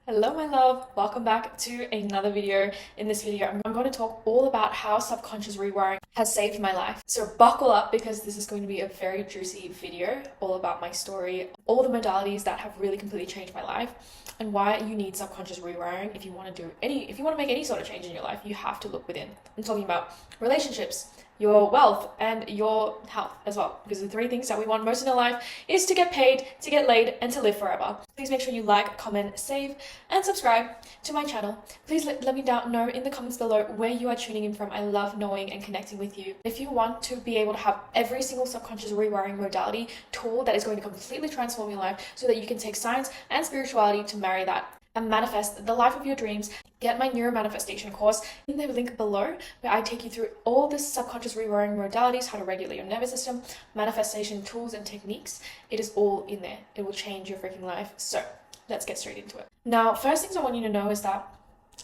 Hello my love, welcome back to another video. In this video, I'm going to talk all about how subconscious rewiring has saved my life. So buckle up because this is going to be a very juicy video all about my story, all the modalities that have really completely changed my life and why you need subconscious rewiring. If you want to make any sort of change in your life, you have to look within. I'm talking about relationships, your wealth, and your health as well, because the three things that we want most in our life is to get paid, to get laid, and to live forever. Please make sure you like, comment, save, and subscribe to my channel. Please let me know in the comments below where you are tuning in from. I love knowing and connecting with you. If you want to be able to have every single subconscious rewiring modality tool that is going to completely transform your life so that you can take science and spirituality to marry that and manifest the life of your dreams, get my neuro manifestation course in the link below, where I take you through all the subconscious rewiring modalities, how to regulate your nervous system, manifestation tools and techniques. It is all in there. It will change your freaking life. So let's get straight into it. Now, first things I want you to know is that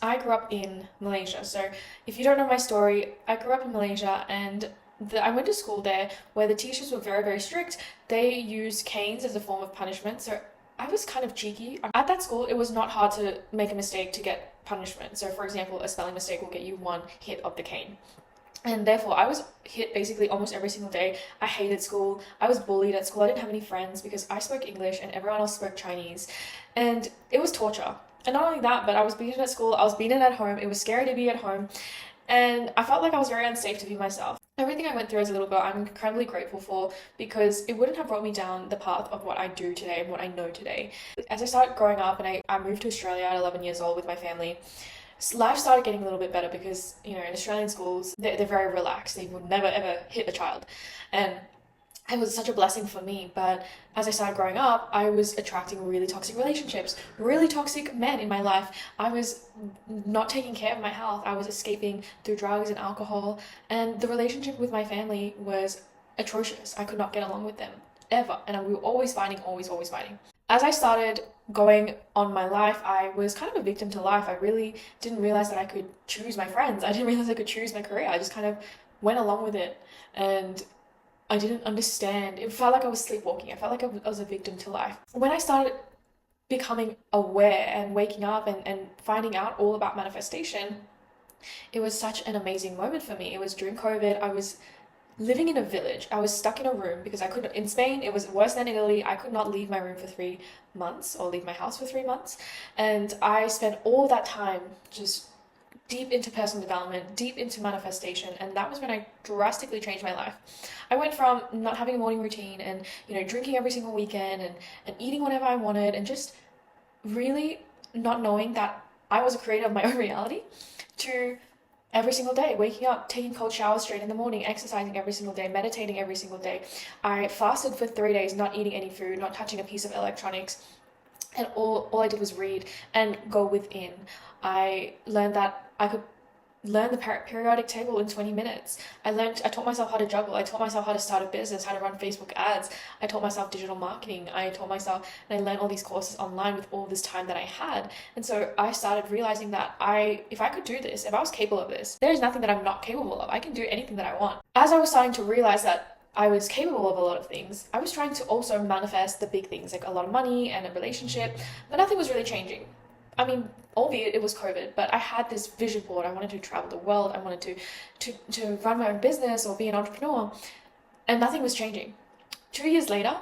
I grew up in Malaysia. So if you don't know my story, I grew up in Malaysia and I went to school there where the teachers were very, very strict. They used canes as a form of punishment. So I was kind of cheeky. At that school, it was not hard to make a mistake to get punishment. So for example, a spelling mistake will get you one hit of the cane. And therefore, I was hit basically almost every single day. I hated school. I was bullied at school. I didn't have any friends because I spoke English and everyone else spoke Chinese. And it was torture. And not only that, but I was beaten at school. I was beaten at home. It was scary to be at home. And I felt like I was very unsafe to be myself. Everything I went through as a little girl, I'm incredibly grateful for because it wouldn't have brought me down the path of what I do today and what I know today. As I started growing up and I moved to Australia at 11 years old with my family, life started getting a little bit better because, in Australian schools, they're very relaxed. They would never ever hit a child. And it was such a blessing for me, but as I started growing up, I was attracting really toxic relationships, really toxic men in my life. I was not taking care of my health. I was escaping through drugs and alcohol, and the relationship with my family was atrocious. I could not get along with them, ever, and we were always fighting, always fighting. As I started going on my life, I was kind of a victim to life. I really didn't realize that I could choose my friends. I didn't realize I could choose my career. I just kind of went along with it, and I didn't understand. It felt like I was sleepwalking. I felt like I was a victim to life. When I started becoming aware and waking up and finding out all about manifestation, it was such an amazing moment for me. It was during COVID. I was living in a village. I was stuck in a room because in Spain, it was worse than Italy. I could not leave my room for 3 months or leave my house for 3 months. And I spent all that time just deep into personal development, deep into manifestation, and that was when I drastically changed my life. I went from not having a morning routine and drinking every single weekend and eating whatever I wanted and just really not knowing that I was a creator of my own reality, to every single day waking up, taking cold showers straight in the morning, exercising every single day, meditating every single day. I fasted for 3 days, not eating any food, not touching a piece of electronics, and all I did was read and go within. I learned that I could learn the periodic table in 20 minutes. I taught myself how to juggle. I taught myself how to start a business, how to run Facebook ads. I taught myself digital marketing. I learned all these courses online with all this time that I had. And so I started realizing that if I could do this, if I was capable of this, there's nothing that I'm not capable of. I can do anything that I want. As I was starting to realize that I was capable of a lot of things, I was trying to also manifest the big things, like a lot of money and a relationship, but nothing was really changing. I mean, albeit it was COVID, but I had this vision board. I wanted to travel the world. I wanted to run my own business or be an entrepreneur, and nothing was changing. 2 years later,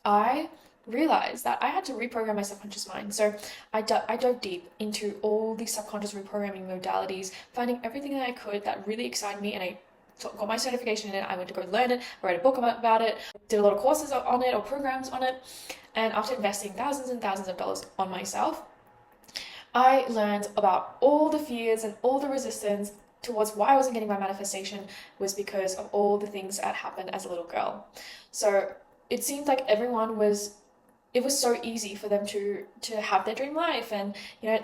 I realized that I had to reprogram my subconscious mind. So I dove deep into all these subconscious reprogramming modalities, finding everything that I could that really excited me, and I got my certification in it. I went to go learn it. I read a book about it, did a lot of courses on it or programs on it, and after investing thousands and thousands of dollars on myself, I learned about all the fears and all the resistance towards why I wasn't getting my manifestation was because of all the things that happened as a little girl. So it seemed like it was so easy for them to have their dream life, and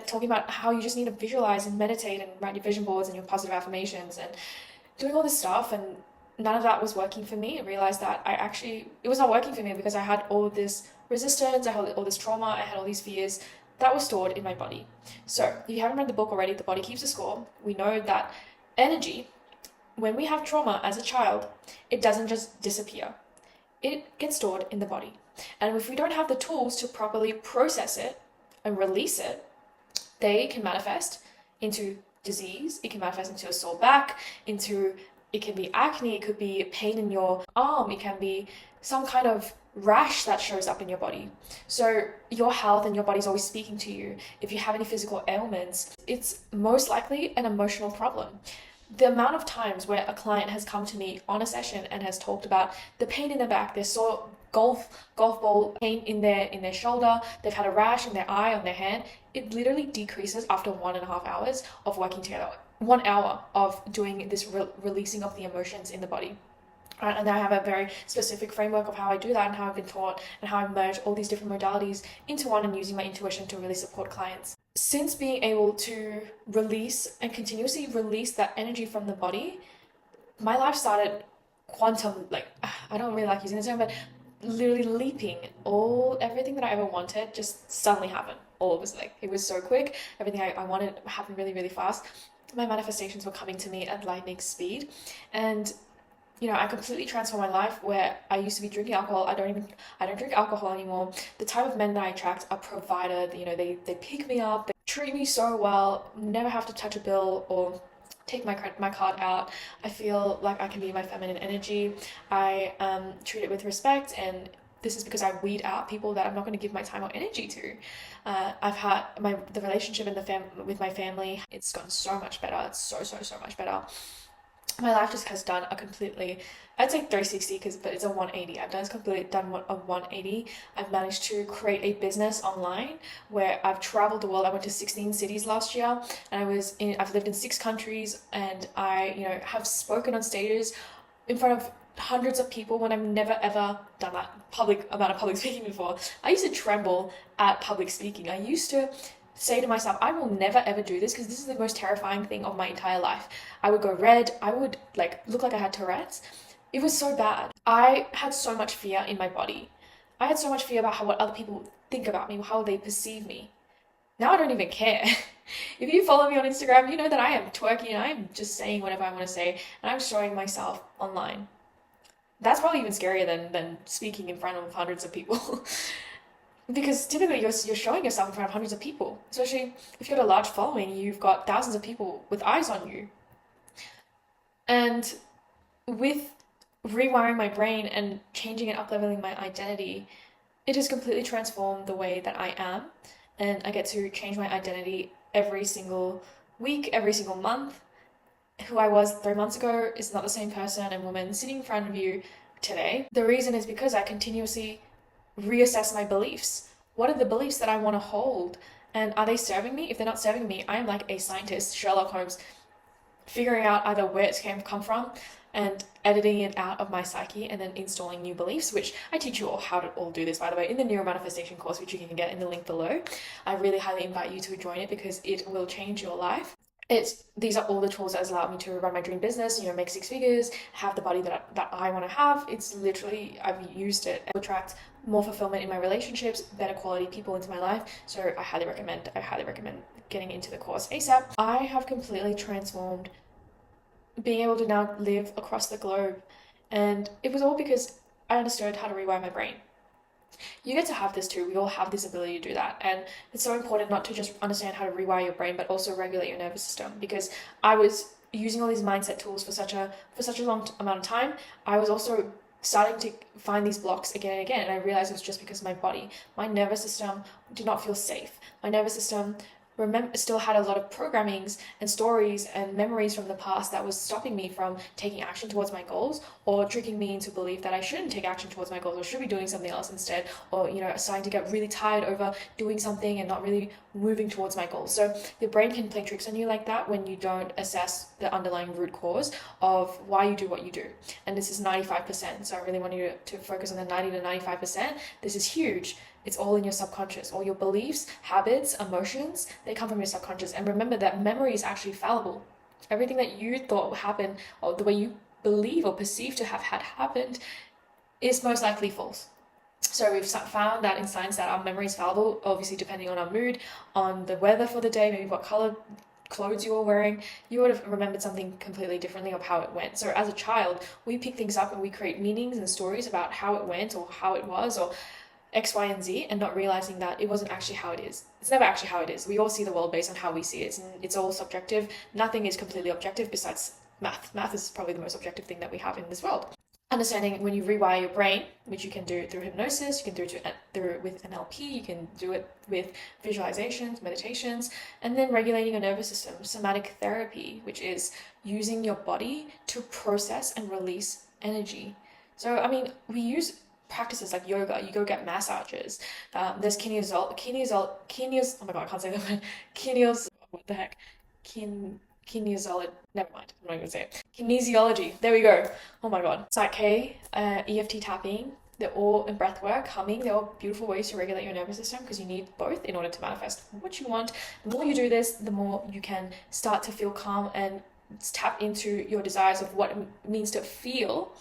talking about how you just need to visualize and meditate and write your vision boards and your positive affirmations and doing all this stuff, and none of that was working for me. I realized that it was not working for me because I had all of this resistance, I had all this trauma, I had all these fears that was stored in my body. So if you haven't read the book already, The Body Keeps a Score, we know that energy, when we have trauma as a child, it doesn't just disappear. It gets stored in the body. And if we don't have the tools to properly process it, and release it, they can manifest into disease. It can manifest into a sore back, it can be acne, it could be pain in your arm, it can be some kind of rash that shows up in your body. So your health and your body's always speaking to you. If you have any physical ailments, it's most likely an emotional problem. The amount of times where a client has come to me on a session and has talked about the pain in their back, their sore golf ball pain in their shoulder, they've had a rash in their eye, on their hand, it literally decreases after 1.5 hours of working together. 1 hour of doing this releasing of the emotions in the body. Right, and I have a very specific framework of how I do that and how I've been taught and how I merge all these different modalities into one and using my intuition to really support clients. Since being able to release and continuously release that energy from the body, my life started quantum, like, I don't really like using this term, but literally leaping. Everything that I ever wanted just suddenly happened. All of it, like, it was so quick. Everything I wanted happened really, really fast. My manifestations were coming to me at lightning speed. And I completely transformed my life where I used to be drinking alcohol. I don't drink alcohol anymore. The type of men that I attract are provider. They pick me up, they treat me so well, never have to touch a bill or take my card out. I feel like I can be my feminine energy. I treat it with respect, and this is because I weed out people that I'm not going to give my time or energy to. I've had the relationship with my family. It's gotten so much better. It's so much better. My life just has done a completely, I'd say 360, but it's a 180. I've done a 180. I've managed to create a business online where I've traveled the world. I went to 16 cities last year, and I've lived in 6 countries, and I, have spoken on stages in front of hundreds of people when I've never ever done that amount of public speaking before. I used to tremble at public speaking. I used to say to myself, I will never ever do this because this is the most terrifying thing of my entire life. I would go red. I would look like I had Tourette's. It was so bad. I had so much fear in my body. I had so much fear about what other people think about me, how they perceive me. Now I don't even care. If you follow me on Instagram, you know that I am twerking and I'm just saying whatever I want to say, and I'm showing myself online. That's probably even scarier than speaking in front of hundreds of people. Because typically you're showing yourself in front of hundreds of people, especially if you've got a large following, you've got thousands of people with eyes on you. And with rewiring my brain and changing and up-leveling my identity, it has completely transformed the way that I am, and I get to change my identity every single week, every single month. Who I was 3 months ago is not the same person and woman sitting in front of you today. The reason is because I continuously reassess my beliefs. What are the beliefs that I want to hold? And are they serving me? If they're not serving me, I am like a scientist, Sherlock Holmes, figuring out either where it's come from and editing it out of my psyche and then installing new beliefs, which I teach you all how to all do this, by the way, in the Neuromanifestation course, which you can get in the link below. I really highly invite you to join it because it will change your life. These are all the tools that has allowed me to run my dream business, make 6 figures, have the body that I want to have. It's literally, I've used it to attract more fulfillment in my relationships, better quality people into my life. So I highly recommend getting into the course ASAP. I have completely transformed being able to now live across the globe. And it was all because I understood how to rewire my brain. You get to have this too. We all have this ability to do that. And it's so important not to just understand how to rewire your brain, but also regulate your nervous system. Because I was using all these mindset tools for such a long amount of time. I was also starting to find these blocks again and again. And I realized it was just because my nervous system did not feel safe. My nervous system still had a lot of programmings and stories and memories from the past that was stopping me from taking action towards my goals, or tricking me into belief that I shouldn't take action towards my goals or should be doing something else instead, or starting to get really tired over doing something and not really moving towards my goals. So your brain can play tricks on you like that when you don't assess the underlying root cause of why you do what you do. And this is 95%. So I really want you to focus on the 90 to 95%. This is huge. It's all in your subconscious. All your beliefs, habits, emotions, they come from your subconscious. And remember that memory is actually fallible. Everything that you thought would happen, or the way you believe or perceive to have had happened, is most likely false. So we've found that in science that our memory is fallible, obviously depending on our mood, on the weather for the day, maybe what color clothes you were wearing, you would have remembered something completely differently of how it went. So as a child, we pick things up and we create meanings and stories about how it went or how it was, or X, Y, and Z and not realizing that it wasn't actually how it is. It's never actually how it is. We all see the world based on how we see it. It's all subjective. Nothing is completely objective besides math. Math is probably the most objective thing that we have in this world. Understanding when you rewire your brain, which you can do through hypnosis, you can do it with NLP, you can do it with visualizations, meditations, and then regulating your nervous system, somatic therapy, which is using your body to process and release energy. So, I mean, we use practices like yoga, you go get massages. There's oh my god, I can't say that word. What the heck? Kinesiology, never mind, I'm not gonna say it. Kinesiology, there we go. Oh my god. Psyche, EFT tapping, they're all, and breath work, humming, they're all beautiful ways to regulate your nervous system because you need both in order to manifest what you want. The more you do this, the more you can start to feel calm and tap into your desires of what it means to feel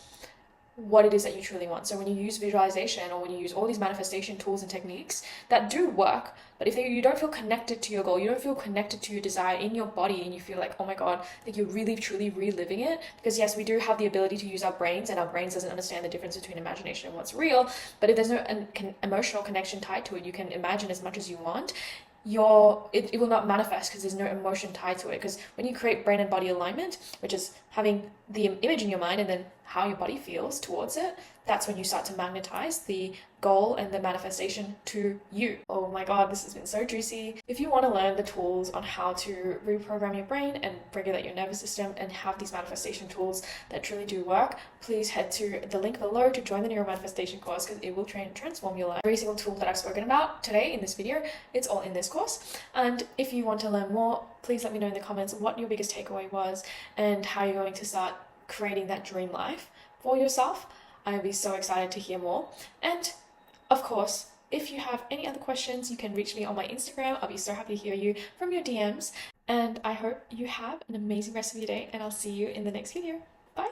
what it is that you truly want. So when you use visualization or when you use all these manifestation tools and techniques that do work, but if you don't feel connected to your goal, you don't feel connected to your desire in your body, and you feel like, oh my god, like you're really truly reliving it, because yes, we do have the ability to use our brains, and our brains doesn't understand the difference between imagination and what's real. But if there's no emotional connection tied to it, you can imagine as much as you want, it will not manifest because there's no emotion tied to it. Because when you create brain and body alignment, which is having the image in your mind and then how your body feels towards it, that's when you start to magnetize the goal and the manifestation to you. Oh my god, this has been so juicy. If you want to learn the tools on how to reprogram your brain and regulate your nervous system and have these manifestation tools that truly do work, please head to the link below to join the Neuro Manifestation course, because it will transform your life. Every single tool that I've spoken about today in this video, it's all in this course. And if you want to learn more, please let me know in the comments what your biggest takeaway was and how you're going to start creating that dream life for yourself. I would be so excited to hear more. And of course, if you have any other questions, you can reach me on my Instagram. I'll be so happy to hear you from your DMs. And I hope you have an amazing rest of your day, and I'll see you in the next video. Bye.